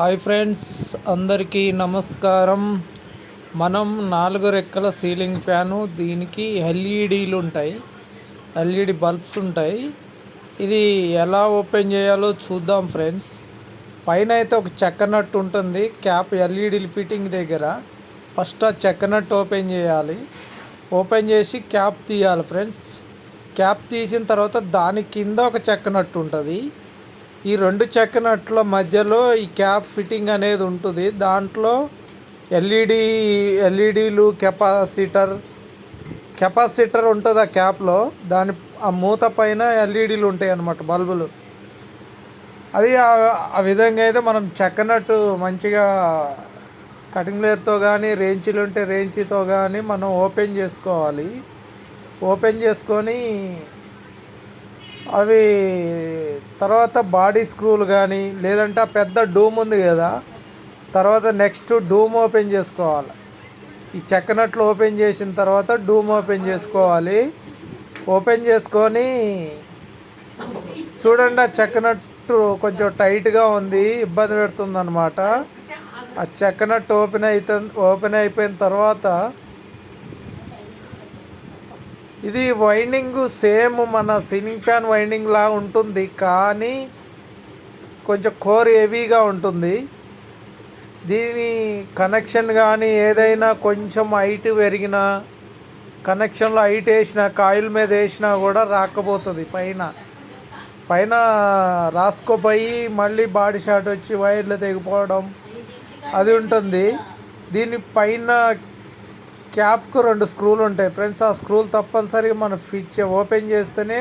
Hi friends, అందరికీ నమస్కారం. మనం 4 రెక్కల సీలింగ్ ఫ్యాను, దీనికి ఎల్ఈడీలు ఉంటాయి, ఎల్ఈడి బల్బ్స్ ఉంటాయి. ఇది ఎలా ఓపెన్ చేయాలో చూద్దాం ఫ్రెండ్స్. పైన అయితే ఒక చెక్క నట్టు ఉంటుంది క్యాప్ ఎల్ఈడీలు ఫిట్టింగ్ దగ్గర. ఫస్ట్ ఆ చెక్క నట్టు ఓపెన్ చేయాలి. ఓపెన్ చేసి క్యాప్ తీయాలి ఫ్రెండ్స్. క్యాప్ తీసిన తర్వాత దాని కింద ఒక చెక్క నట్టు ఉంటుంది. ఈ రెండు చెక్క నట్ల మధ్యలో ఈ క్యాప్ ఫిట్టింగ్ అనేది ఉంటుంది. దాంట్లో ఎల్ఈడీలు కెపాసిటర్ ఉంటుంది ఆ క్యాప్లో. ఆ మూత పైన ఎల్ఈడీలు ఉంటాయి అన్నమాట, బల్బులు. అది ఆ విధంగా అయితే మనం చెక్క నట్టు మంచిగా కటింగ్ లేయర్తో కానీ రేంచీలు ఉంటే రేంచీతో కానీ మనం ఓపెన్ చేసుకోవాలి. ఓపెన్ చేసుకొని అవి తర్వాత బాడీ స్క్రూలు కానీ, లేదంటే ఆ పెద్ద డూమ్ ఉంది కదా, తర్వాత నెక్స్ట్ డూమ్ ఓపెన్ చేసుకోవాలి. ఈ చెక్క నట్లు ఓపెన్ చేసిన తర్వాత డూమ్ ఓపెన్ చేసుకోవాలి. ఓపెన్ చేసుకొని చూడండి, ఆ చెక్క నట్టు కొంచెం టైట్గా ఉంది, ఇబ్బంది పెడుతుంది అన్నమాట. ఆ చెక్క నట్టు ఓపెన్ అయిపోయిన తర్వాత ఇది వైండింగ్ సేమ్ మన సీలింగ్ ఫ్యాన్ వైండింగ్ లా ఉంటుంది, కానీ కొంచెం కోర్ హెవీగా ఉంటుంది. దీని కనెక్షన్ కానీ ఏదైనా కొంచెం హైట్ పెరిగినా, కనెక్షన్లో హైట్ వేసినా, కాయిల్ మీద వేసినా కూడా రాకపోతుంది. పైన రాసుకోపోయి మళ్ళీ బాడీ షాట్ వచ్చి వైర్లు తెగిపోవడం అది ఉంటుంది. దీని పైన క్యాప్కు 2 స్క్రూలు ఉంటాయి ఫ్రెండ్స్. ఆ స్క్రూలు తప్పనిసరిగా మనం ఓపెన్ చేస్తేనే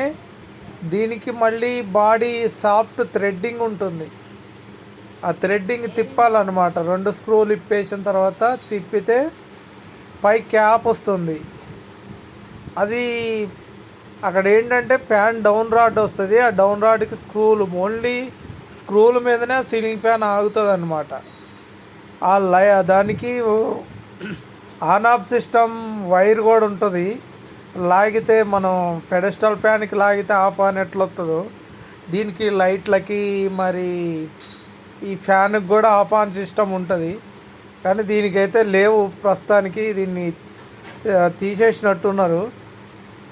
దీనికి మళ్ళీ బాడీ సాఫ్ట్ థ్రెడ్డింగ్ ఉంటుంది. ఆ థ్రెడ్డింగ్ తిప్పాలన్నమాట. 2 స్క్రూలు ఇప్పేసిన తర్వాత తిప్పితే పై క్యాప్ వస్తుంది. అది అక్కడ ఏంటంటే ఫ్యాన్ డౌన్ రాడ్ వస్తుంది. ఆ డౌన్ రాడ్కి ఓన్లీ స్క్రూల మీదనే సీలింగ్ ఫ్యాన్ ఆగుతుంది అన్నమాట. దానికి ఆన్ ఆఫ్ సిస్టమ్ వైర్ కూడా ఉంటుంది. లాగితే మనం పెడస్టల్ ఫ్యాన్కి లాగితే ఆఫ్ ఆన్ ఎట్లా వస్తుందో, దీనికి లైట్లకి మరి ఈ ఫ్యాన్కి కూడా ఆఫ్ ఆన్ సిస్టమ్ ఉంటుంది. కానీ దీనికైతే లేవు ప్రస్తుతానికి. దీన్ని తీసేసినట్టున్నారు.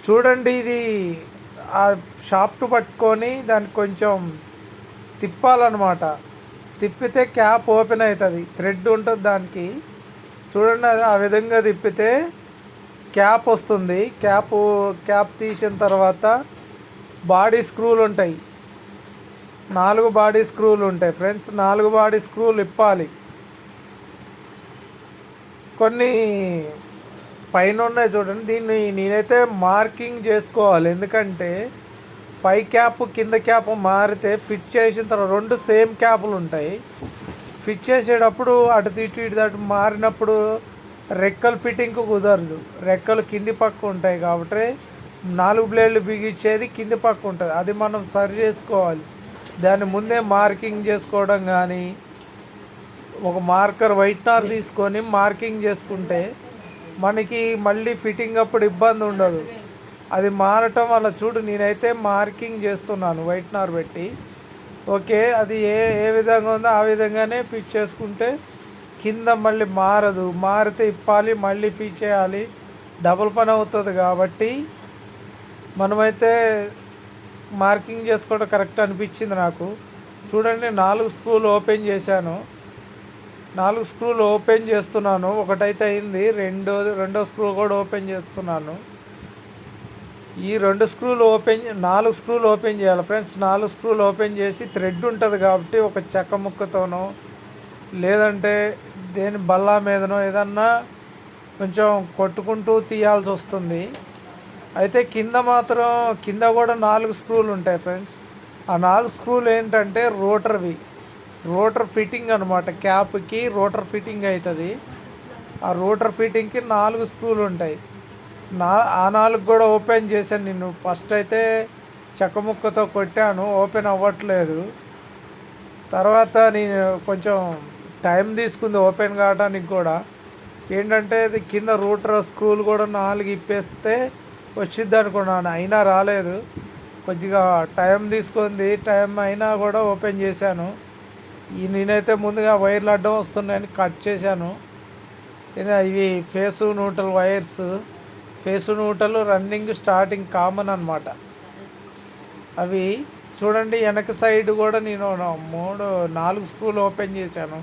చూడండి, ఇది ఆ షాఫ్ట్ పట్టుకొని దానికి కొంచెం తిప్పాలన్నమాట. తిప్పితే క్యాప్ ఓపెన్ అవుతుంది. థ్రెడ్ ఉంటుంది దానికి. చూడండి, ఆ విధంగా తిప్పితే క్యాప్ వస్తుంది. క్యాప్ తీసిన తర్వాత బాడీ స్క్రూలు ఉంటాయి, 4 బాడీ స్క్రూలు ఉంటాయి ఫ్రెండ్స్. 4 బాడీ స్క్రూలు ఇప్పాలి. కొన్ని పైన ఉన్నాయి చూడండి. దీన్ని నేనైతే మార్కింగ్ చేసుకోవాలి, ఎందుకంటే పై క్యాప్ కింద క్యాప్ మారితే ఫిట్ చేసిన తర్వాత 2 సేమ్ క్యాపులు ఉంటాయి. ఫిట్ చేసేటప్పుడు అటు ఇటు మారినప్పుడు రెక్కలు ఫిట్టింగ్కు కుదరదు. రెక్కలు కింది పక్క ఉంటాయి కాబట్టి 4 బ్లేడ్లు బిగించేది కింది పక్క ఉంటుంది. అది మనం సరి చేసుకోవాలి. దాన్ని ముందే మార్కింగ్ చేసుకోవడం కానీ, ఒక మార్కర్ వైట్నర్ తీసుకొని మార్కింగ్ చేసుకుంటే మనకి మళ్ళీ ఫిట్టింగ్ అప్పుడు ఇబ్బంది ఉండదు. అది మారటం వల్ల చూడు, నేనైతే మార్కింగ్ చేస్తున్నాను వైట్నర్ పెట్టి. ఓకే, అది ఏ విధంగా ఉందో ఆ విధంగానే ఫిట్ చేసుకుంటే కింద మళ్ళీ మారితే ఇప్పాలి, మళ్ళీ ఫిట్ చేయాలి, డబుల్ పని అవుతుంది. కాబట్టి మనమైతే మార్కింగ్ చేసుకోవడం కరెక్ట్ అనిపించింది నాకు. చూడండి, 4 స్క్రూలు ఓపెన్ చేశాను. 4 స్క్రూలు ఓపెన్ చేస్తున్నాను. ఒకటైతే అయింది, రెండో స్క్రూ కూడా ఓపెన్ చేస్తున్నాను. ఈ 4 స్క్రూలు ఓపెన్ చేయాలి ఫ్రెండ్స్. 4 స్క్రూలు ఓపెన్ చేసి థ్రెడ్ ఉంటుంది కాబట్టి ఒక చెక్క ముక్కతోనో లేదంటే దేని బల్లా మీదనో ఏదన్నా కొంచెం కొట్టుకుంటూ తీయాల్సి వస్తుంది. అయితే కింద కూడా 4 స్క్రూలు ఉంటాయి ఫ్రెండ్స్. ఆ 4 స్క్రూలు ఏంటంటే రోటర్ ఫిట్టింగ్ అనమాట. క్యాప్కి రోటర్ ఫిట్టింగ్ అవుతుంది. ఆ రోటర్ ఫిట్టింగ్కి 4 స్క్రూలు ఉంటాయి. ఆ 4 కూడా ఓపెన్ చేశాను. నేను ఫస్ట్ అయితే చెక్క ముక్కతో కొట్టాను, ఓపెన్ అవ్వట్లేదు. తర్వాత నేను కొంచెం టైం తీసుకుంది ఓపెన్ కావడానికి కూడా. ఏంటంటే ఇది కింద రూటర్ స్క్రూలు కూడా 4 ఇప్పేస్తే వచ్చింది అనుకున్నాను, అయినా రాలేదు. కొద్దిగా టైం తీసుకుంది. టైం అయినా కూడా ఓపెన్ చేశాను. నేనైతే ముందుగా వైర్లు అడ్డం వస్తున్నాయని కట్ చేశాను. ఇవి face neutral wires. Face neutral running starting common అనమాట. అవి చూడండి, వెనక సైడ్ కూడా నేను 4 స్క్రూలు ఓపెన్ చేశాను.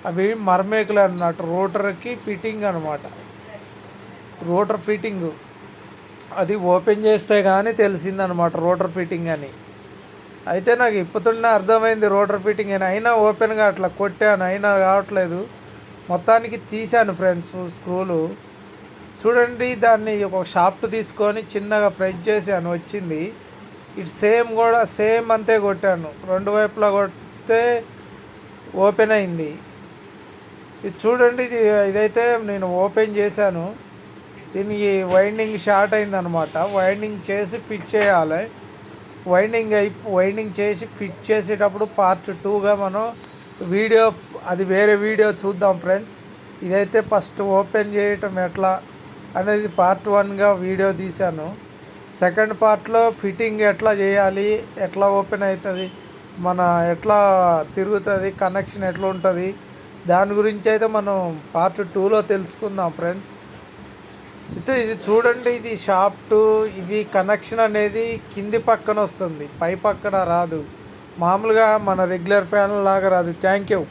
అవి మర్మేకులు అన్నట్టు, రోటర్కి ఫిట్టింగ్ అనమాట. రోటర్ ఫిట్టింగ్ అది ఓపెన్ చేస్తే కానీ తెలిసిందనమాట రోటర్ ఫిట్టింగ్ అని. అయితే నాకు ఇప్పుతున్న అర్థమైంది రోటర్ ఫిట్టింగ్ అని. అయినా ఓపెన్గా అట్లా కొట్టాను, అయినా కావట్లేదు. మొత్తానికి తీశాను ఫ్రెండ్స్ స్క్రూలు. చూడండి, దాన్ని ఒక షాఫ్ట్ తీసుకొని చిన్నగా ప్రెస్ చేశాను, వచ్చింది. ఇటు సేమ్ అంతే కొట్టాను, 2 వైపులా కొడితే ఓపెన్ అయింది. ఇది చూడండి, ఇదైతే నేను ఓపెన్ చేశాను. దీనికి వైండింగ్ షార్ట్ అయిందనమాట. వైండింగ్ చేసి ఫిట్ చేయాలి. వైండింగ్ చేసి ఫిట్ చేసేటప్పుడు పార్ట్ 2గా మనం అది వేరే వీడియో చూద్దాం ఫ్రెండ్స్. ఇదైతే ఫస్ట్ ఓపెన్ చేయటం ఎట్లా అనేది పార్ట్ 1గా వీడియో తీశాను. సెకండ్ పార్ట్లో ఫిట్టింగ్ ఎట్లా చేయాలి, ఎట్లా ఓపెన్ అవుతుంది, ఎట్లా తిరుగుతుంది, కనెక్షన్ ఎట్లా ఉంటుంది, దాని గురించి అయితే మనం పార్ట్ 2లో తెలుసుకుందాం ఫ్రెండ్స్. అయితే ఇది చూడండి, ఇది షాఫ్ట్, ఇవి కనెక్షన్ అనేది కింది పక్కన వస్తుంది, పై పక్కన రాదు. మామూలుగా మన రెగ్యులర్ ఫ్యాన్ లాగా రాదు. Thank you.